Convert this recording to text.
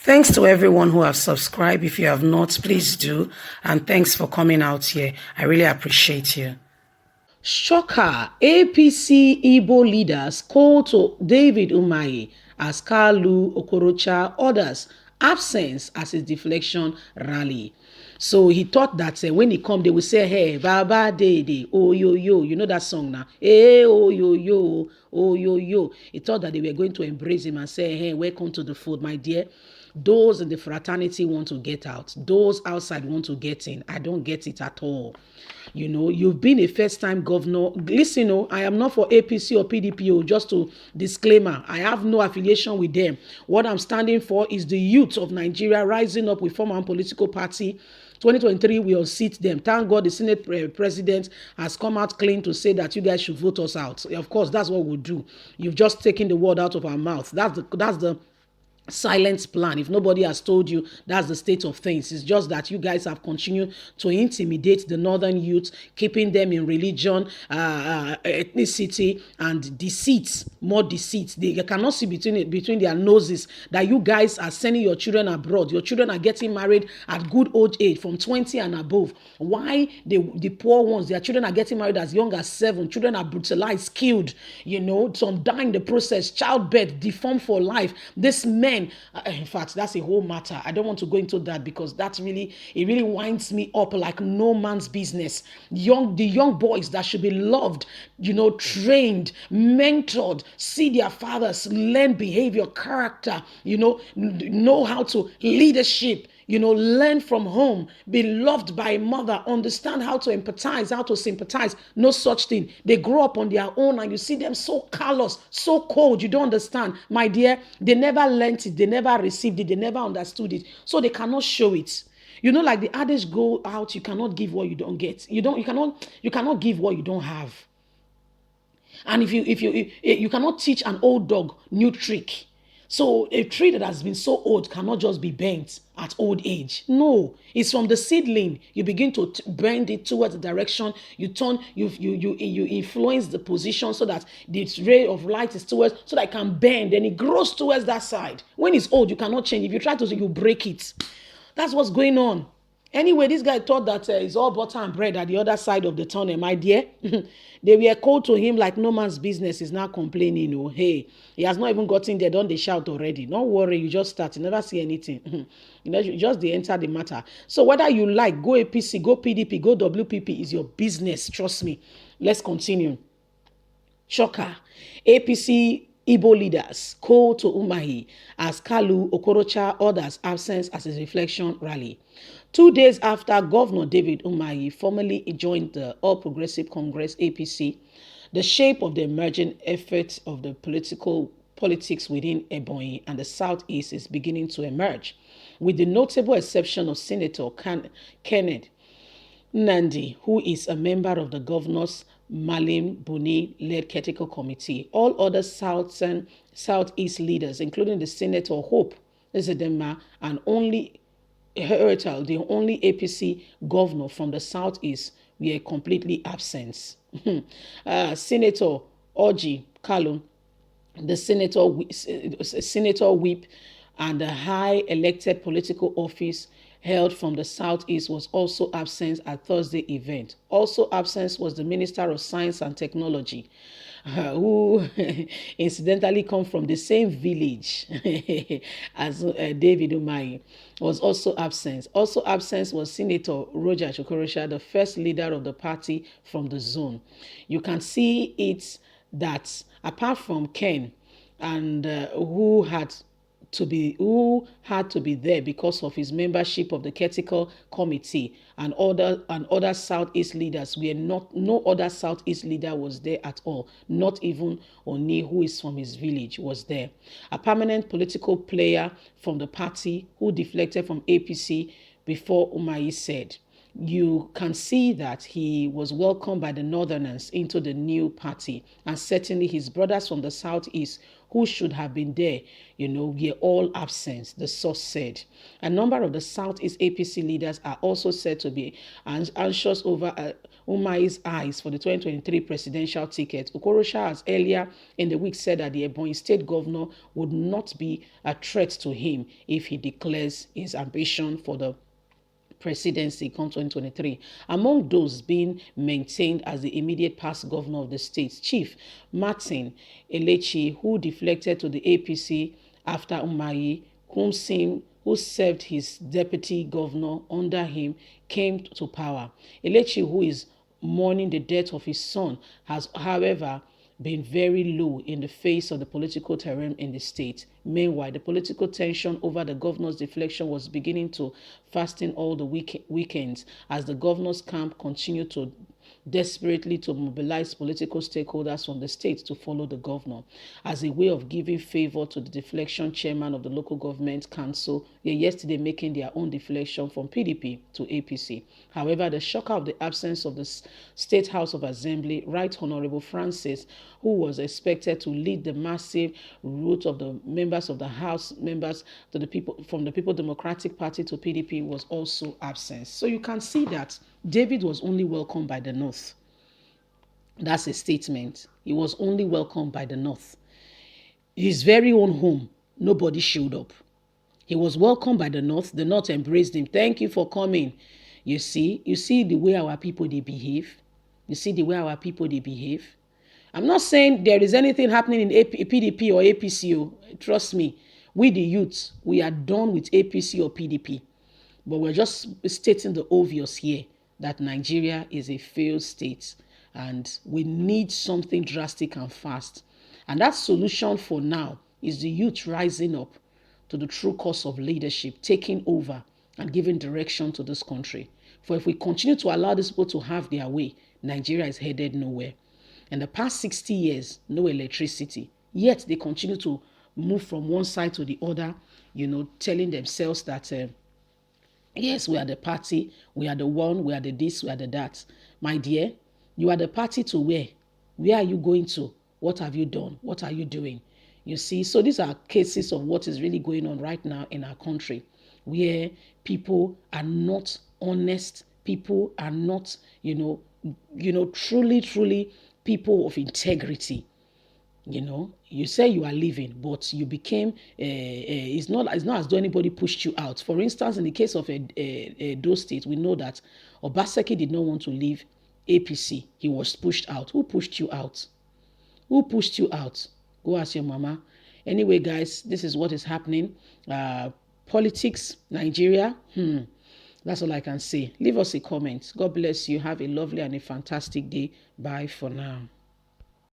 Thanks to everyone who have subscribed. If you have not, please do. And thanks for coming out here. I really appreciate you. Shocker, APC Igbo leaders call to David Umahi as Kalu, Okorocha, others absence as his deflection rally. So he thought that when he come, they will say, hey, Baba Dede, oh yo yo. You know that song now? Hey, oh yo yo, oh yo yo. He thought that they were going to embrace him and say, hey, welcome to the fold, my dear. Those in the fraternity want to get out. Those outside want to get in. I don't get it at all. You know, you've been a first-time governor. Listen, I am not for APC or PDP. Just to disclaimer, I have no affiliation with them. What I'm standing for is the youth of Nigeria rising up with form and political party. 2023 we will seat them. Thank God the Senate president has come out clean to say that you guys should vote us out. Of course, that's what we'll do. You've just taken the word out of our mouth. That's the silence plan. If nobody has told you, that's the state of things. It's just that you guys have continued to intimidate the northern youth, keeping them in religion, ethnicity, and deceit. More deceit. They cannot see between their noses that you guys are sending your children abroad. Your children are getting married at good old age, from 20 and above. Why the poor ones, their children are getting married as young as 7. Children are brutalized, killed, some die in the process, childbirth, deformed for life. This men, in fact, that's a whole matter. I don't want to go into that because it really winds me up like no man's business. The young boys that should be loved, trained, mentored, see their fathers, learn behavior, character, know how to leadership, learn from home, be loved by a mother, understand how to empathize, how to sympathize. No such thing. They grow up on their own and you see them so callous, so cold. You don't understand. My dear, they never learned it. They never received it. They never understood it. So they cannot show it. Like the adage go out, you cannot give what you don't get. You cannot give what you don't have. And if you cannot teach an old dog new trick. So a tree that has been so old cannot just be bent at old age. No, it's from the seedling. You begin to bend it towards the direction. You influence the position so that the ray of light is towards, so that it can bend and it grows towards that side. When it's old, you cannot change. If you try to, you break it. That's what's going on. Anyway, this guy thought that it's all butter and bread at the other side of the tunnel, my dear. They were called to him like no man's business. Is now complaining. Hey, he has not even gotten there. Don't they shout already? Don't worry, you just start. You never see anything. You just they enter the matter. So whether you like, go APC, go PDP, go WPP, is your business. Trust me. Let's continue. Shocker. APC Igbo leaders call to Umahi as Kalu, Okorocha, others absence as a reflection rally. 2 days after Governor David Umahi formally joined the All Progressive Congress APC, the shape of the emerging efforts of the politics within Ebonyi and the Southeast is beginning to emerge, with the notable exception of Senator Kenneth Nandi, who is a member of the governor's Malim Buni-led Critical Committee. All other Southeast leaders, including the Senator Hope Ezedema and the only APC governor from the Southeast, were completely absent. Senator Oji Kalu, the senator whip, and the high elected political office held from the Southeast was also absent at Thursday event. Also absent was the Minister of Science and Technology, who incidentally come from the same village as David Umahi, was also absent. Also absent was Senator Roger Okorocha, the first leader of the party from the zone. You can see it that apart from Ken, and who had to be there because of his membership of the Critical Committee, and other Southeast leaders no other Southeast leader was there at all. Not even Oni, who is from his village, was there. A permanent political player from the party who deflected from APC before Umahi said, you can see that he was welcomed by the Northerners into the new party. And certainly his brothers from the Southeast, who should have been there, were all absent, the source said. A number of the Southeast APC leaders are also said to be anxious over Umahi's eyes for the 2023 presidential ticket. Okorocha has earlier in the week said that the Ebonyi state governor would not be a threat to him if he declares his ambition for the presidency come 2023. Among those being maintained as the immediate past governor of the state, Chief Martin Elechi, who deflected to the APC after Umahi, who served his deputy governor under him, came to power. Elechi, who is mourning the death of his son, has, however, been very low in the face of the political terrain in the state. Meanwhile, the political tension over the governor's deflection was beginning to fasten all the weekends as the governor's camp continued to desperately to mobilize political stakeholders from the state to follow the governor as a way of giving favor to the deflection chairman of the local government council, yesterday making their own deflection from PDP to APC. However, the shocker of the absence of the State House of Assembly, Right Honorable Francis, who was expected to lead the massive route of the members of the House members to the people from the People Democratic Party to PDP, was also absent. So you can see that David was only welcomed by the North. That's a statement. He was only welcomed by the North. His very own home, nobody showed up. He was welcomed by the North. The North embraced him. Thank you for coming. You see the way our people, they behave. You see the way our people, they behave. I'm not saying there is anything happening in PDP or APC. Trust me. We, the youths, we are done with APC or PDP. But we're just stating the obvious here that Nigeria is a failed state and we need something drastic and fast. And that solution for now is the youth rising up to the true cause of leadership, taking over and giving direction to this country. For if we continue to allow these people to have their way, Nigeria is headed nowhere. In the past 60 years, no electricity. Yet they continue to move from one side to the other, telling themselves that yes, we are the party, we are the one, we are the this, we are the that. My dear, you are the party to where? Where are you going to? What have you done? What are you doing? You see, so these are cases of what is really going on right now in our country, where people are not honest, people are not, truly people of integrity. You say you are leaving, but you became, it's not as though anybody pushed you out. For instance, in the case of Edo State, we know that Obaseki did not want to leave APC. He was pushed out. Who pushed you out? Who pushed you out? Go ask your mama. Anyway, guys, this is what is happening. Politics, Nigeria. That's all I can say. Leave us a comment. God bless you. Have a lovely and a fantastic day. Bye for now.